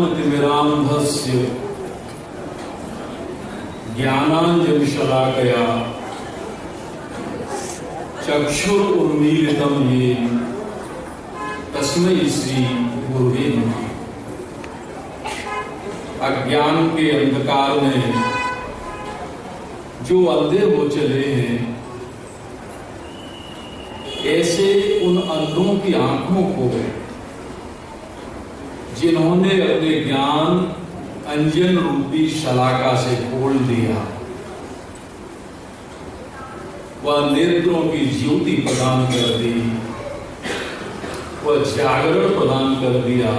अज्ञानतिमिरान्धस्य ज्ञानाञ्जनशलाकया चक्षुरुन्मीलितं येन तस्मै श्री गुरुवे नमः। अज्ञान के अंधकार में जो अंधे हो चले हैं, ऐसे उन अंधों की आंखों को जिन्होंने अपने ज्ञान अंजन रूपी शलाका से खोल दिया, वह नेत्रों की ज्योति प्रदान कर दी, वह जागरण प्रदान कर दिया।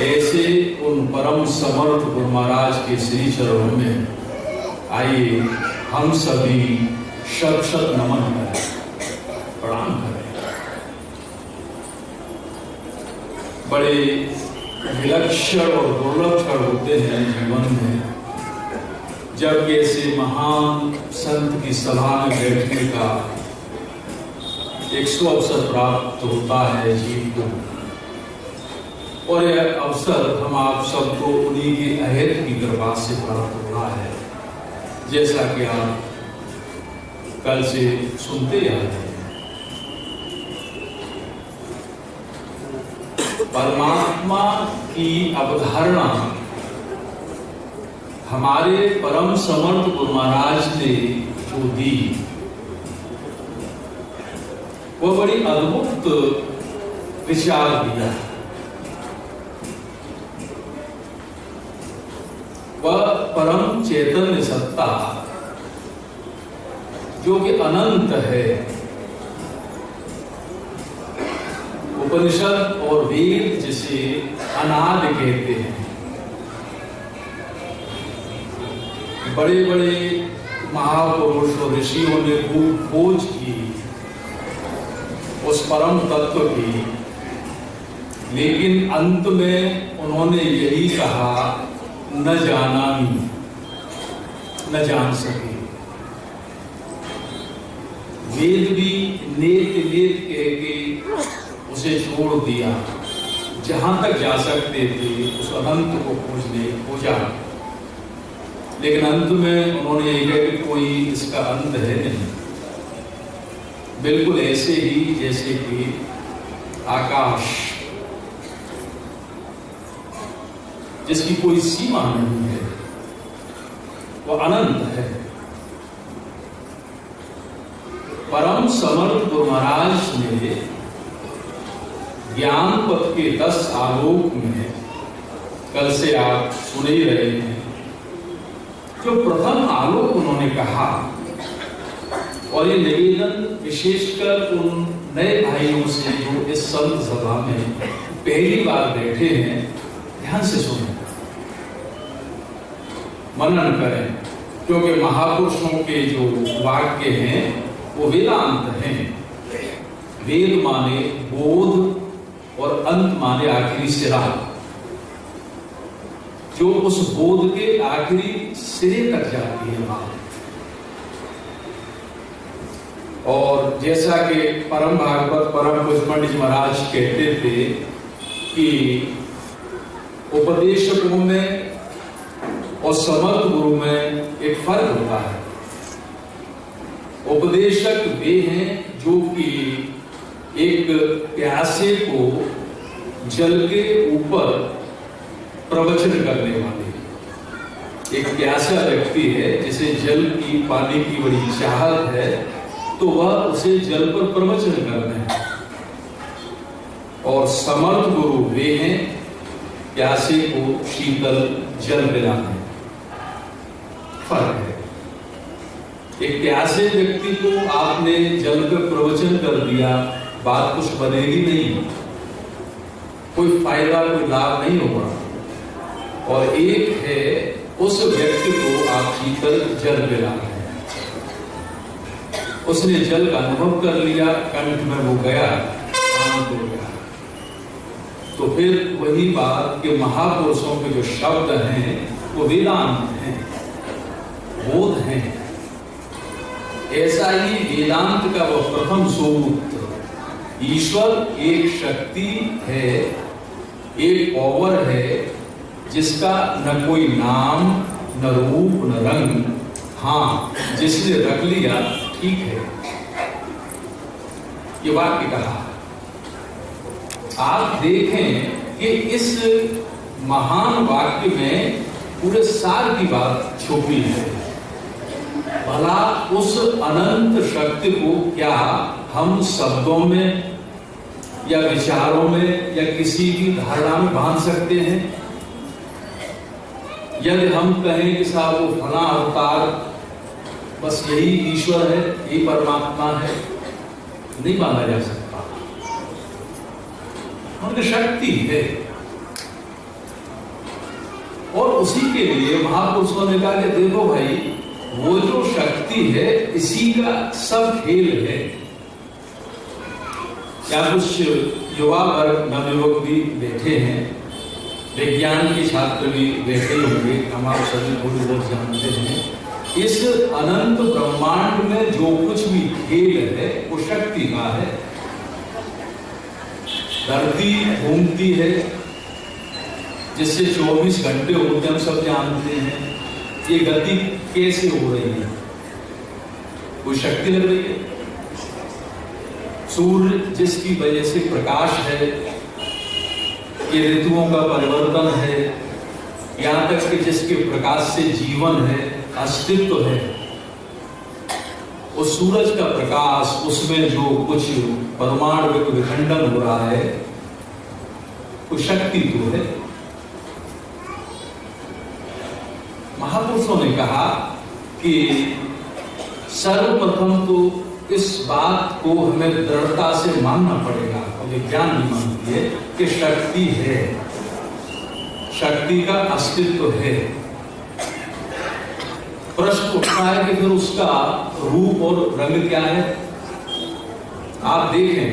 ऐसे उन परम समर्थ गुरु महाराज के श्री चरणों में आइए हम सभी शत शत नमन करें, प्रणाम करें। बड़े विलक्षण और दुर्लभ क्षण होते हैं जीवन में, जब ऐसे महान संत की सभा में बैठने का एक अवसर प्राप्त होता है जीव को। और यह अवसर हम आप सबको उन्हीं की अहद की कृपा से प्राप्त हुआ है, जैसा कि आप कल से सुनते आ रहे हैं। परमात्मा की अवधारणा हमारे परम समर्थ गुरु महाराज ने जो दी, वो बड़ी अद्भुत विचार दिया। वह परम चैतन्य सत्ता जो कि अनंत है, उपनिषद और वेद जिसे अनादि कहते हैं। बड़े बड़े महापुरुष और ऋषियों ने खूब खोज की उस परम तत्व की, लेकिन अंत में उन्होंने यही कहा, न जानामि, न जान सके। वेद भी नेत नेत कह के उसे छोड़ दिया। जहां तक जा सकते थे उस अनंत को खोजा, लेकिन अंत में उन्होंने ये कहा कि कोई इसका अंत है नहीं। बिल्कुल ऐसे ही जैसे कि आकाश, जिसकी कोई सीमा नहीं है, वो अनंत है। परम समर्थ गुरु महाराज ने ज्ञान पथ के 10 आलोक में, कल से आप सुन ही रहे हैं, जो प्रथम आलोक उन्होंने कहा, और ये निवेदन विशेषकर उन नए भाइयों से जो इस संत सभा में पहली बार बैठे हैं, ध्यान से सुनें, मनन करें, क्योंकि महापुरुषों के जो वाक्य हैं वो वेदांत हैं। वेद माने बोध और अंत माने आखिरी सिरा, जो उस बोध के आखिरी सिरे तक जाती है बात। और जैसा कि परम भागवत परम पूज्य पंडित महाराज कहते थे कि उपदेशकों में और समर्थ गुरु में एक फर्क होता है। उपदेशक वे हैं जो कि एक प्यासे को जल के ऊपर प्रवचन करने वाले। एक प्यासा व्यक्ति है जिसे जल की पानी की बड़ी चाहत है, तो वह उसे जल पर प्रवचन करते हैं। और समर्थ गुरु वे हैं प्यासे को शीतल जल पिलाने। फर्क है। एक प्यासे व्यक्ति को आपने जल पर प्रवचन कर दिया, बात कुछ बनेगी नहीं, कोई फायदा कोई लाभ नहीं होगा। और एक है उस व्यक्ति को आप शीतल जल पिला रहे हैं, उसने जल का अनुभव कर लिया, कंठ में वो गया, शांत हो गया, तो फिर वही बात कि महापुरुषों के जो शब्द हैं वो वेदांत हैं, बोध हैं। ऐसा ही वेदांत का वो प्रथम सूत्र, ईश्वर एक शक्ति है, एक पावर है जिसका न कोई नाम, न रूप, न रंग। हाँ, जिसने रख लिया ठीक है, ये वाक्य कहा। आप देखें कि इस महान वाक्य में पूरे सार की बात छुपी है। भला उस अनंत शक्ति को क्या हम शब्दों में या विचारों में या किसी भी धारणा में बांध सकते हैं? यदि हम कहें कि साहब वो फला अवतार, बस यही ईश्वर है, यही परमात्मा है, नहीं बांधा जा सकता। उनकी शक्ति है, और उसी के लिए महापुरुषों ने कहा कि देखो भाई, वो जो शक्ति है इसी का सब खेल है। क्या कुछ युवा वर्ग, नवयुवक भी बैठे हैं, विज्ञान के छात्र भी बैठे होंगे, हम आप सभी थोड़ी बहुत जानते हैं। इस अनंत ब्रह्मांड में जो कुछ भी खेल है वो शक्ति का है। धरती घूमती है, जिससे 24 घंटे होते हम सब जानते हैं। ये गति कैसे हो रही है? कोई शक्ति लग रही है। सूर्य जिसकी वजह से प्रकाश है, ये ऋतुओं का परिवर्तन है, यहाँ तक कि जिसके प्रकाश से जीवन है, अस्तित्व है। उस सूरज का प्रकाश, उसमें जो कुछ परमाणु विखंडन हो रहा है, वो शक्ति तो है। महापुरुषों ने कहा कि सर्वप्रथम तो इस बात को हमें दृढ़ता से मानना पड़ेगा, और विज्ञान भी मानती है कि शक्ति है, शक्ति का अस्तित्व है। प्रश्न उठता है कि फिर उसका रूप और रंग क्या है? आप देखें,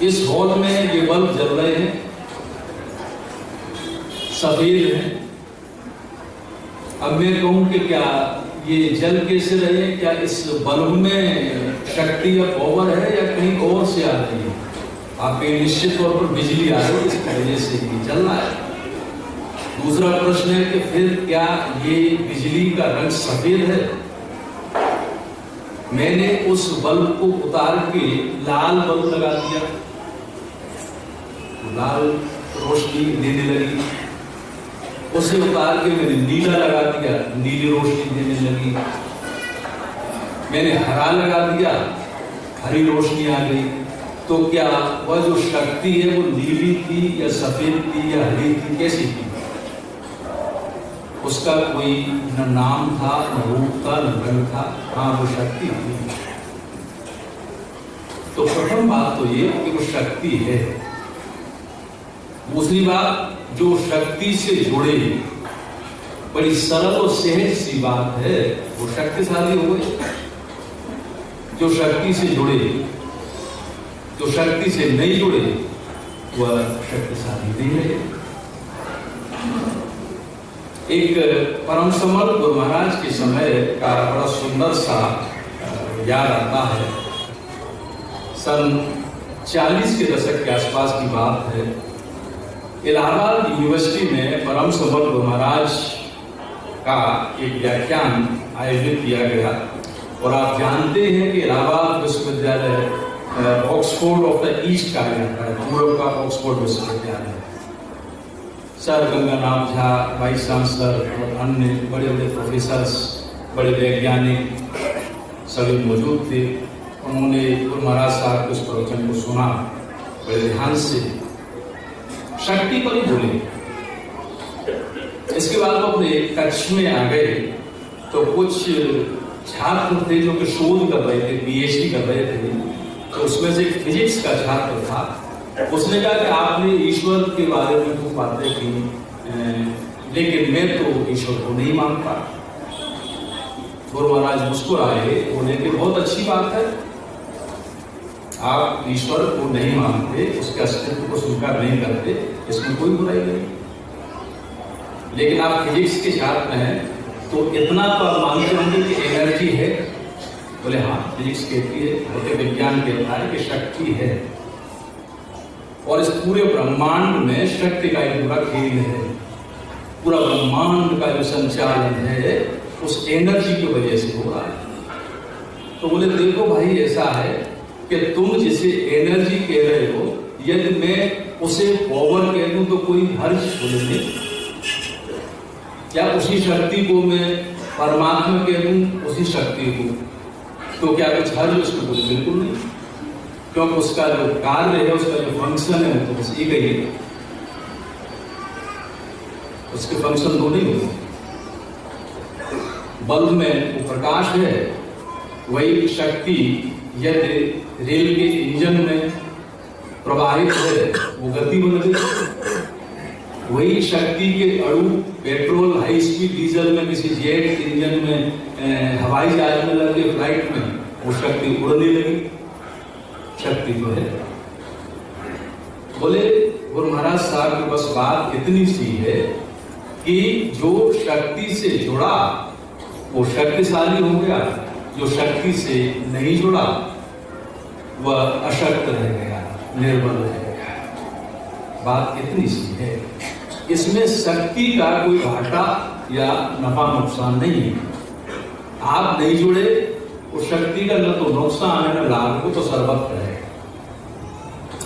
इस हॉल में ये बल्ब जल रहे हैं, सफेद हैं। अब मैं कहूं कि क्या ये जल कैसे रहे? क्या इस बल्ब में शक्ति या पावर है या कहीं और से आ रही है? आपके निश्चित तौर पर बिजली आ रही है, इसकी वजह से ये जल रहा है। दूसरा प्रश्न है कि फिर क्या ये बिजली का रंग सफेद है? मैंने उस बल्ब को उतार के लाल बल्ब लगा दिया, लाल रोशनी देने लगी। उसे उतार के मैंने नीला लगा दिया, नीली रोशनी देने लगी। मैंने हरा लगा दिया, हरी रोशनी आ गई। तो क्या वह जो शक्ति है वो नीली थी या सफेद थी या हरी थी, कैसी थी? उसका कोई न नाम था, न रूप था, न रंग था। हाँ, वो शक्ति थी। तो प्रथम बात तो ये कि वो शक्ति है। दूसरी बात, जो शक्ति से जुड़े, बड़ी सरल और सहज सी बात है, वो शक्तिशाली हो गई। जो शक्ति से जुड़े, जो शक्ति से नहीं जुड़े, वह शक्तिशाली नहीं है। एक परम समर्थ गुरु महाराज के समय का बड़ा सुंदर सा याद आता है। सन 40 के दशक के आसपास की बात है। इलाहाबाद यूनिवर्सिटी में परम समर्थ गुरु महाराज का एक व्याख्यान आयोजित किया गया। और आप जानते हैं कि इलाहाबाद विश्वविद्यालय ऑक्सफोर्ड ऑफ द ईस्ट कहा जाता है, पूर्व का ऑक्सफोर्ड विश्वविद्यालय। Sir Ganganath Jha, vice chancellor और अन्य बड़े बड़े प्रोफेसर्स, बड़े वैज्ञानिक सभी मौजूद थे। उन्होंने गुरु महाराज साहब के उस प्रवचन को सुना बड़े ध्यान से, शक्ति पर ही बोले। इसके बाद वो अपने कक्ष में आ गए तो कुछ छात्र थे जो कि शोध कर रहे थे, पीएचडी कर रहे थे। तो उसमें से एक फिजिक्स का छात्र था। उसने कहा कि आपने ईश्वर के बारे में खूब बातें की, लेकिन मैं तो ईश्वर को नहीं मानता। गुरु महाराज मुस्कुराए, बोले कि बहुत अच्छी बात है, आप ईश्वर को नहीं मानते, उसके अस्तित्व को स्वीकार नहीं करते, इसमें कोई बुराई नहीं। लेकिन आप फिजिक्स के छात्र हैं तो इतना तो आप मानते होंगे कि एनर्जी है। बोले हाँ, फिजिक्स कहती है, भौतिक विज्ञान कहता है कि शक्ति है, और इस पूरे ब्रह्मांड में शक्ति का एक पूरा खेल है। पूरा ब्रह्मांड का जो संचालन है उस एनर्जी की वजह से हो रहा है। तो बोले देखो भाई, ऐसा है कि तुम जिसे एनर्जी कह रहे हो, यदि मैं उसे पावर कह दूं तो कोई हर्ष बोले, क्या उसी शक्ति को मैं परमात्मा कह दूं, उसी शक्ति को, तो क्या कुछ हर्ष उसको बोले? बिल्कुल नहीं, क्योंकि उसका जो कार्य है, उसका जो फंक्शन है, तो बस एक ही है, उसके फंक्शन दो नहीं होते। बल्ब में वो प्रकाश है, वही शक्ति यदि रेल के इंजन में प्रवाहित है, वो गति बन गई। वही शक्ति के अणु पेट्रोल, हाई स्पीड डीजल में, किसी जेट इंजन में, हवाई जहाज में लगे, फ्लाइट में, वो शक्ति उड़ने लगी। शक्ति जो है, बोले गुरु महाराज साहब की बस बात इतनी सी है कि जो शक्ति से जुड़ा वो शक्तिशाली हो गया, जो शक्ति से नहीं जुड़ा वह अशक्त रह गया, निर्बल रह गया। बात इतनी सी है, इसमें शक्ति का कोई घाटा या नफा नुकसान नहीं है। आप नहीं जुड़े, उस शक्ति का न तो नुकसान है न लाभ को, तो सर्वत्र है।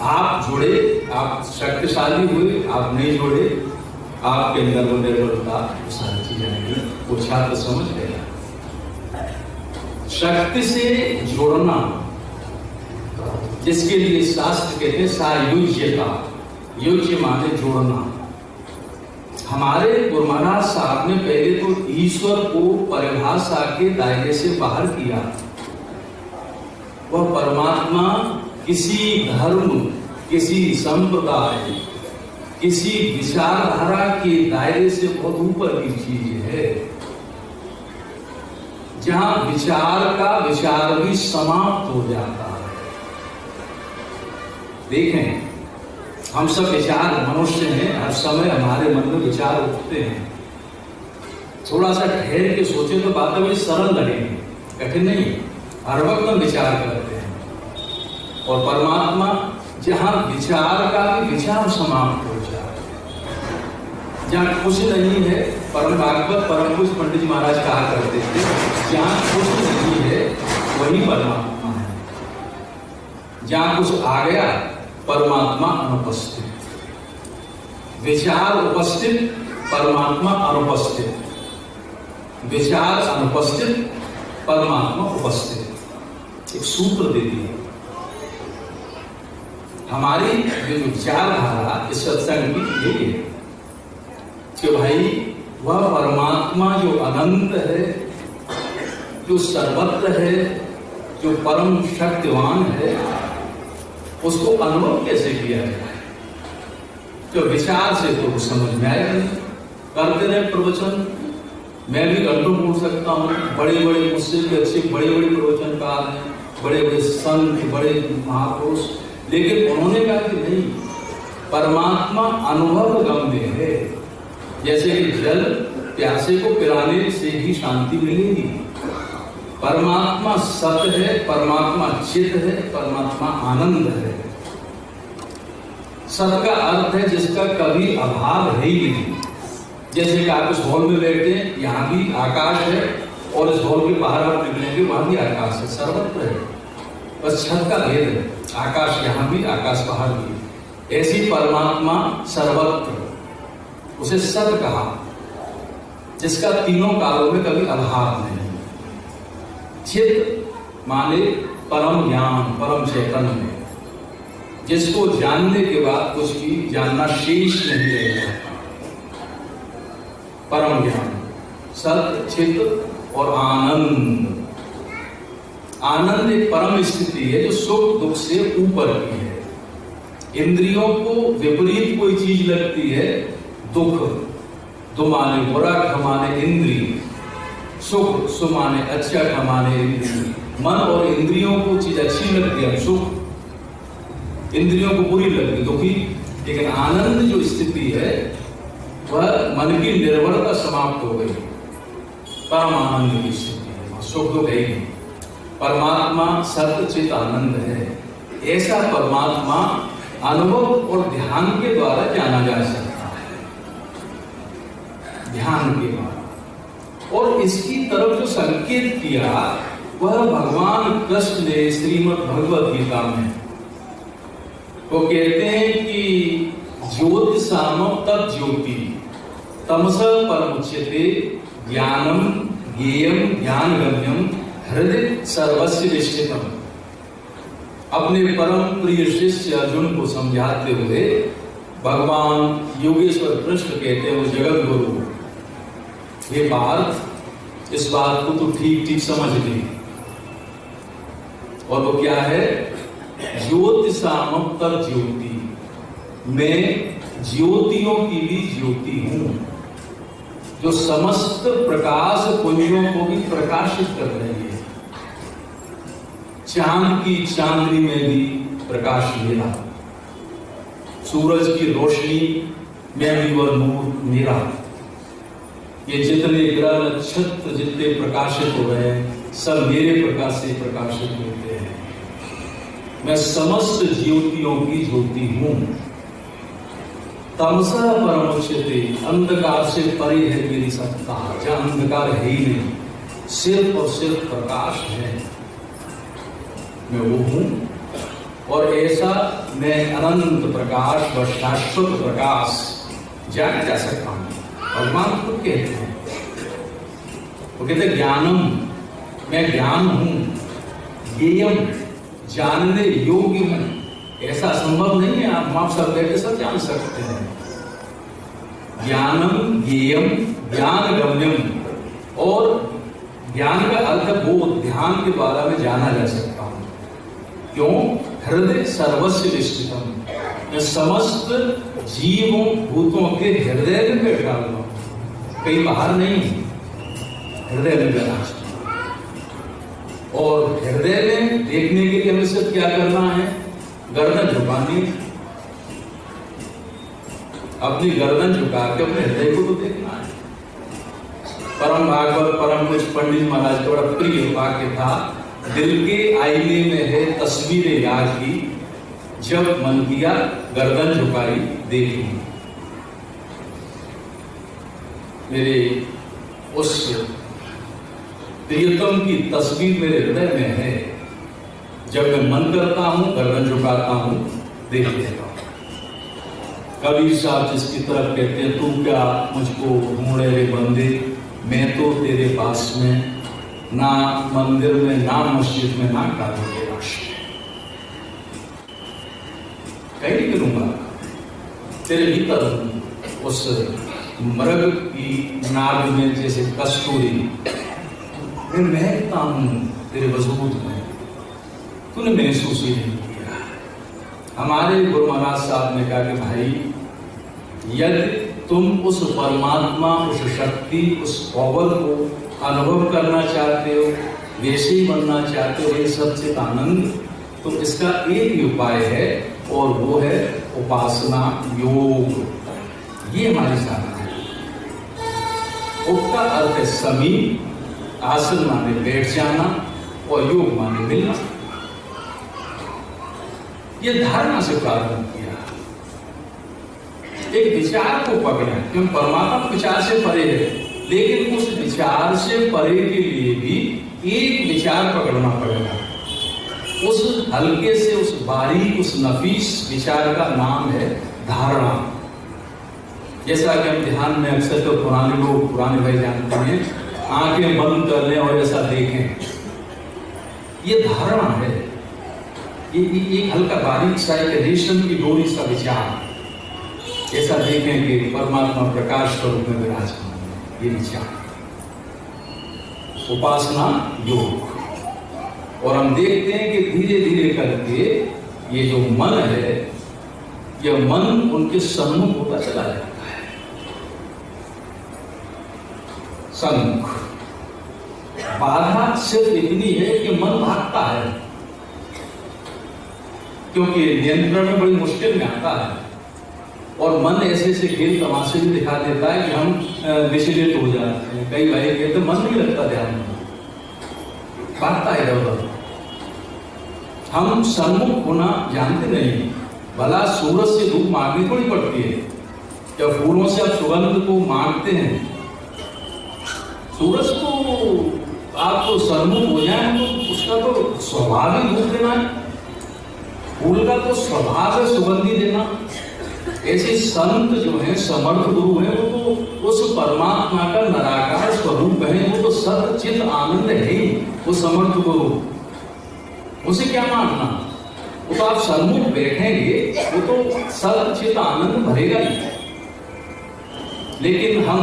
आप जुड़े, आप शक्तिशाली हुए, आप नहीं जुड़े, आपके अंदर वो निर्बलता, सारी चीजें नहीं, वो छात्र समझ गया। शक्ति से जोड़ना, जिसके लिए शास्त्र कहते हैं सायुज्यता, युज्य माने जोड़ना। हमारे गुरु महाराज साहब ने पहले तो ईश्वर को परिभाषा के दायरे से बाहर किया। वह परमात्मा किसी धर्म, किसी संप्रदाय, किसी विचारधारा के दायरे से बहुत ऊपर की चीज है, जहां विचार का विचार भी समाप्त हो जाता है। देखें, हम सब विचार मनुष्य हैं, हर समय हमारे मन में विचार उठते हैं। थोड़ा सा ठहर के सोचे तो बातें बड़ी सरल लगेंगी, कठिन नहीं। हर वक्त हम विचार करते हैं, और परमात्मा जहां विचार का भी विचार समाप्त हो जाए, जहां कुछ नहीं है, परम भागवत परम पूज्य पंडित जी महाराज कहा करते थे, जहां कुछ नहीं है वही परमात्मा है। जहां कुछ आ गया, परमात्मा अनुपस्थित, विचार उपस्थित, परमात्मा अनुपस्थित, विचार अनुपस्थित, परमात्मा उपस्थित। एक सूत्र दे दिया। हमारी जो विचारधारा इस सत्संग की यही है कि भाई वह परमात्मा जो अनंत है, जो सर्वत्र है, जो परम शक्तिवान है, उसको अनुभव कैसे किया जाए? जो विचार से तो समझ में आएगा नहीं। करते रहे प्रवचन, मैं भी घंटों बोल सकता हूँ, बड़े बड़े, मुझसे भी अच्छे बड़े बड़े प्रवचनकार हैं, बड़े बड़े संत, बड़े महापुरुष, लेकिन उन्होंने कहा कि नहीं, परमात्मा अनुभव गम्य है। जैसे कि जल प्यासे को पिलाने से ही शांति मिलेगी। परमात्मा सत्य है, परमात्मा चित है, परमात्मा आनंद है। सत्य का अर्थ है जिसका कभी अभाव है ही नहीं। जैसे कि आप इस हॉल में बैठे हैं, यहाँ भी आकाश है, और इस हॉल के बाहर आप निकलेंगे, वहां भी आकाश है, सर्वत्र है, बस छत का भेद है। आकाश यहाँ भी, आकाश बाहर भी। ऐसी परमात्मा सर्वत्र, उसे सत्य कहा, जिसका तीनों कालों में कभी अभाव नहीं। चित माने परम ज्ञान, परम चैतन्य, जिसको जानने के बाद कुछ भी जानना शेष नहीं रह जाता। परम ज्ञान, सत्य, चित और आनंद। आनंद एक परम स्थिति है जो सुख दुख से ऊपर की है। इंद्रियों को विपरीत कोई चीज लगती है, दुख, दो माने बुरा, खमाने इंद्रिय, सुख, सुमाने अच्छा, खमाने इंद्रिय। मन और इंद्रियों को चीज अच्छी लगती है, सुख, इंद्रियों को बुरी लगती, दुखी, लेकिन आनंद जो स्थिति है वह मन की निर्भरता समाप्त हो गई, परम आनंद की स्थिति है, सुख दुख है नहीं। परमात्मा सत्चित आनंद है। ऐसा परमात्मा अनुभव और ध्यान के द्वारा जाना जा सकता है, ध्यान के द्वारा। और इसकी तरफ जो संकेत किया वह भगवान कृष्ण ने श्रीमद् भगवद गीता में वो कहते हैं कि ज्योति साम तत् ज्योति तमस परमुच्यते ज्ञानम ज्ञेयम ज्ञानगम्यम हृदय सर्वस्य निश्चितम। अपने परम प्रिय शिष्य अर्जुन को समझाते हुए भगवान योगेश्वर कृष्ण कहते हैं, वो जगत गुरु, ये बात, इस बात को तो ठीक ठीक समझ ली। और वो क्या है? ज्योति सामोत्तर ज्योति, मैं ज्योतियों की भी ज्योति हूं, जो समस्त प्रकाश पुंजों को भी प्रकाशित कर रही है। चांद की चांदनी में भी प्रकाश मेरा, सूरज की रोशनी में भी वह नूर मेरा। ये जितने ग्रह नक्षत्र जितने प्रकाशित हो रहे हैं सब मेरे प्रकाश से प्रकाशित होते हैं। मैं समस्त ज्योतियों की ज्योति हूं। तमसा परमुच्यते, अंधकार से परे है मेरी सत्ता, जहां अंधकार है ही नहीं, सिर्फ और सिर्फ प्रकाश है, मैं वो हूं। और ऐसा मैं अनंत प्रकाश व शाश्वत प्रकाश जाना जा सकता हूं। भगवान खुद कहते हैं, वो कहते ज्ञानम, मैं ज्ञान हूं, ज्ञेयम, जानने योग्य हूं। ऐसा संभव नहीं है आप सब बैठे सब जान सकते हैं। ज्ञानम ज्ञेयम ज्ञान गम्यम, और ज्ञान का अर्थ वो ध्यान के द्वारा मैं जाना जा सकता हूं। क्यों? हृदय सर्वस्व निश्चितम, मैं समस्त जीवों भूतों के हृदय में बैठा हुआ, कहीं बाहर नहीं, हृदय में बैठा। और हृदय में देखने के लिए हमें सिर्फ क्या करना है? गर्दन झुकानी, अपनी गर्दन झुका के अपने हृदय को तो देखना है। परम भागवत परम कुछ पंडित महाराज का बड़ा प्रिय वाक्य था, दिल के आईने में है तस्वीर याद की, जब मन किया गर्दन झुकाई देखी। मेरे उस प्रियतम की तस्वीर मेरे हृदय में है, जब मैं मन करता हूं गर्दन झुकाता हूं देख लेता हूं। कबीर साहब जिसकी तरफ कहते हैं, तू क्या मुझको ढूंढे रे बंदे, मैं तो तेरे पास में, ना मंदिर में ना मस्जिद में ना कानून के राशि कहीं मिलूंगा, तेरे भीतर उस मृग की नाग में जैसे कस्तूरी मैं महकता हूं तेरे वजूद में, तूने महसूस ही नहीं किया। हमारे गुरु महाराज साहब ने कहा कि भाई यदि तुम उस परमात्मा, उस शक्ति, उस पावर को अनुभव करना चाहते हो, वैसे ही बनना चाहते हो, ये सबसे आनंद, तो इसका एक ही उपाय है और वो है उपासना योग। ये हमारी साधना है। उसका अर्थ है समीप, आसन माने बैठ जाना और योग माने मिलना। ये धारणा से प्रारंभ किया, एक विचार को पकड़ा, क्योंकि परमात्मा विचार से परे है, लेकिन उस विचार से परे के लिए भी एक विचार पकड़ना पड़ेगा। उस हल्के से, उस बारीक, उस नफीस विचार का नाम है धारणा। जैसा कि हम ध्यान में अक्सर तो पुराने लोग, पुराने भाई जानते हैं, आंखें बंद कर लें और ऐसा देखें, ये धारणा है। ये हल्का बारीक सा एक रेशम की डोरी सा विचार, ऐसा देखें कि परमात्मा प्रकाश स्वरूप में विराजमान है, ये विचार। उपासना योग। और हम देखते हैं कि धीरे धीरे करके ये जो मन है, यह मन उनके सम्मुख होता चला जाता है। सम्मुख बाधा सिर्फ इतनी है कि मन भागता है, क्योंकि नियंत्रण में बड़ी मुश्किल में आता है और मन ऐसे ऐसे खेल तमाशे भी दिखा देता है कि हम विचलित हो जाते हैं। कई भाई कहते मन नहीं लगता ध्यान में, भागता है इधर उधर। हम सन्मुख होना जानते नहीं। भला सूरज से धूप मांगनी थोड़ी पड़ती है, जब फूलों से आप सुगंध को मांगते हैं, सूरज को आप तो सन्मुख हो जाए तो उसका तो स्वभाव ही धूप देना है, फूल का तो स्वभाव है सुगंधी देना। ऐसे संत जो है, समर्थ गुरु है, वो तो उस परमात्मा का निराकार स्वरूप है, वो तो सत चित आनंद है ही, वो समर्थ गुरु। उसे क्या मानना? वो तो आप सन्मुख बैठेंगे, वो तो सत चित आनंद भरेगा ही। लेकिन हम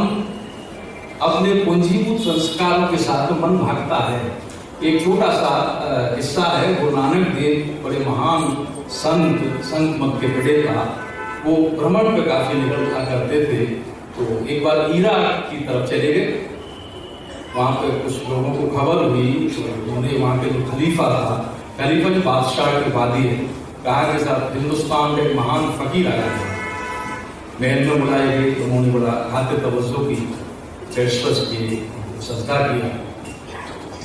अपने पूंजीभूत संस्कारों के साथ तो मन भागता है। एक छोटा सा किस्सा है। गुरु नानक देव बड़े महान संत मत के बड़े था, वो भ्रमण पे काफी निकलता करते थे। तो एक बार इराक की तरफ चले गए, वहाँ पे कुछ लोगों को खबर हुई, तो उन्होंने वहाँ के जो खलीफा था, खलीफा जो बादशाह के वादी है, कहा कि साहब हिंदुस्तान के महान फकीर आया है, महल में बुलाए गए। तो उन्होंने बोला खाते तवज्जो की, पेशकश की, सजदा किया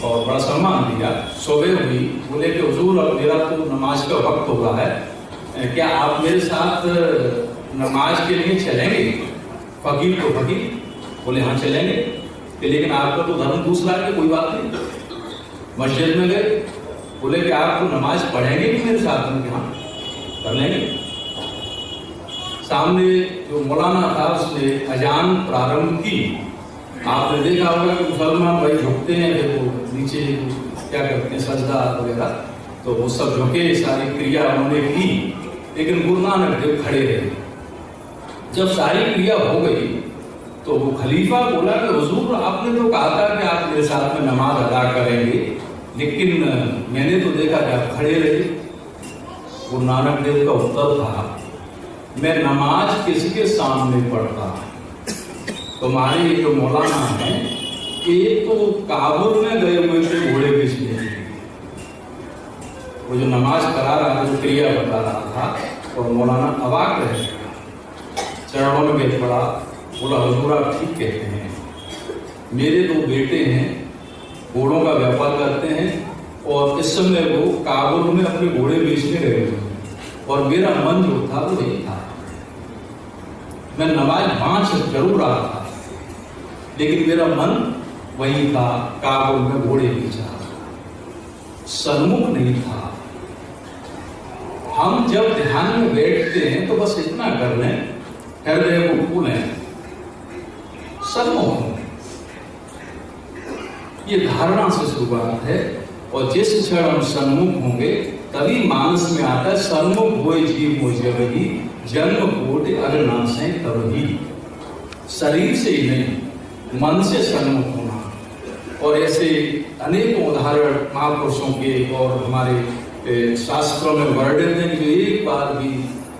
और बड़ा सम्मान दिया। सुबह हुई, बोले कि हुजूर अब मेरा तो नमाज का वक्त हो रहा है, क्या आप मेरे साथ नमाज के लिए चलेंगे? फकीर तो फकीर बोले हाँ चलेंगे, लेकिन आपका तो धर्म दूसरा है, कोई बात नहीं। मस्जिद में गए, बोले कि आप तो नमाज पढ़ेंगे कि मेरे साथ में? हाँ कर लेंगे। सामने जो मौलाना था उसने अजान प्रारंभ की। आपने देखा होगा कि मुसलमान भाई झुकते हैं, वो नीचे क्या करते हैं सजदा वगैरह, तो वो सब झुके, सारी क्रिया उन्होंने की। लेकिन गुरु नानक देव खड़े रहे। जब सारी क्रिया हो गई तो वो खलीफा बोला कि हुजूर आपने तो कहा था कि आप मेरे साथ में नमाज अदा करेंगे, लेकिन मैंने तो देखा कि आप खड़े रहे। गुरु नानक देव का उत्तर था, मैं नमाज किसके सामने पढ़ता? तुम्हारे जो मौलाना है, एक तो काबुल में गए हुए थे घोड़े बेचने, वो जो नमाज करा रहा था, जो क्रिया बता रहा था, और मौलाना अवाक रहे, चरणों में बैठ पड़ा, बोला हुजूर आप ठीक कहते हैं, मेरे दो बेटे हैं, घोड़ों का व्यापार करते हैं और इस समय वो काबुल में अपने घोड़े बेचने गए हुए हैं, और मेरा मन जो था वो यही था। मैं नमाज बांच जरूर रहा था, लेकिन मेरा मन वही था, काबुल में घोड़े बेचा, सन्मुख नहीं था। हम जब ध्यान में बैठते हैं तो बस इतना कर लें, हृदय को खोलें, सन्मुख। ये धारणा से शुरुआत है, और जिस क्षण हम सन्मुख होंगे तभी मानस में आता है सन्मुख होए जीव हो जगही, जन्म कोटि अगनाशे तबही। शरीर से ही नहीं, मन से सन्मुख होना। और ऐसे अनेकों उदाहरण महापुरुषों के और हमारे शास्त्रों में वर्णित हैं कि जो एक बार भी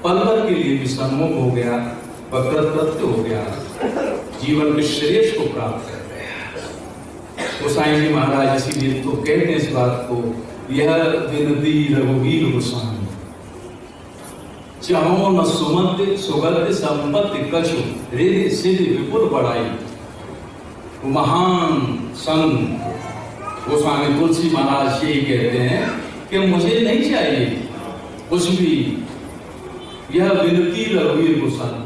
पल भर के लिए भी सन्मुख हो गया, वह कृतकृत्य हो गया, जीवन के श्रेष्ठ को प्राप्त कर गया। गोसाई जी महाराज इसीलिए तो कहते हैं इस बात को, यह विनती रघुवीर गोसाई, चाहो न सुमति सुगत संपत्ति कछु, रिद्धि सिद्धि विपुल बढ़ाई। महान संत गोस्वामी तुलसी महाराज यही कहते हैं कि मुझे नहीं चाहिए कुछ भी, यह विनती रघुवीर गोसाई,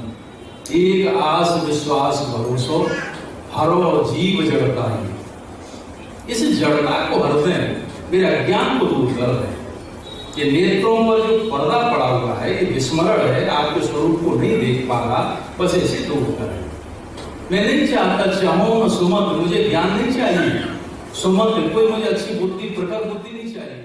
एक आस विश्वास भरोसो, हरो जीव जड़ताई। इस जड़ता को हर दें, मेरे अज्ञान को दूर कर दें। ये नेत्रों पर जो पर्दा पड़ा हुआ है, ये विस्मरण है, आपके स्वरूप को नहीं देख पा रहा, बस इसे दूर करें। मैं नहीं चाहता, चाहो न सुमत, मुझे ज्ञान नहीं चाहिए, सुमत कोई मुझे अच्छी बुद्धि प्रखर बुद्धि नहीं चाहिए।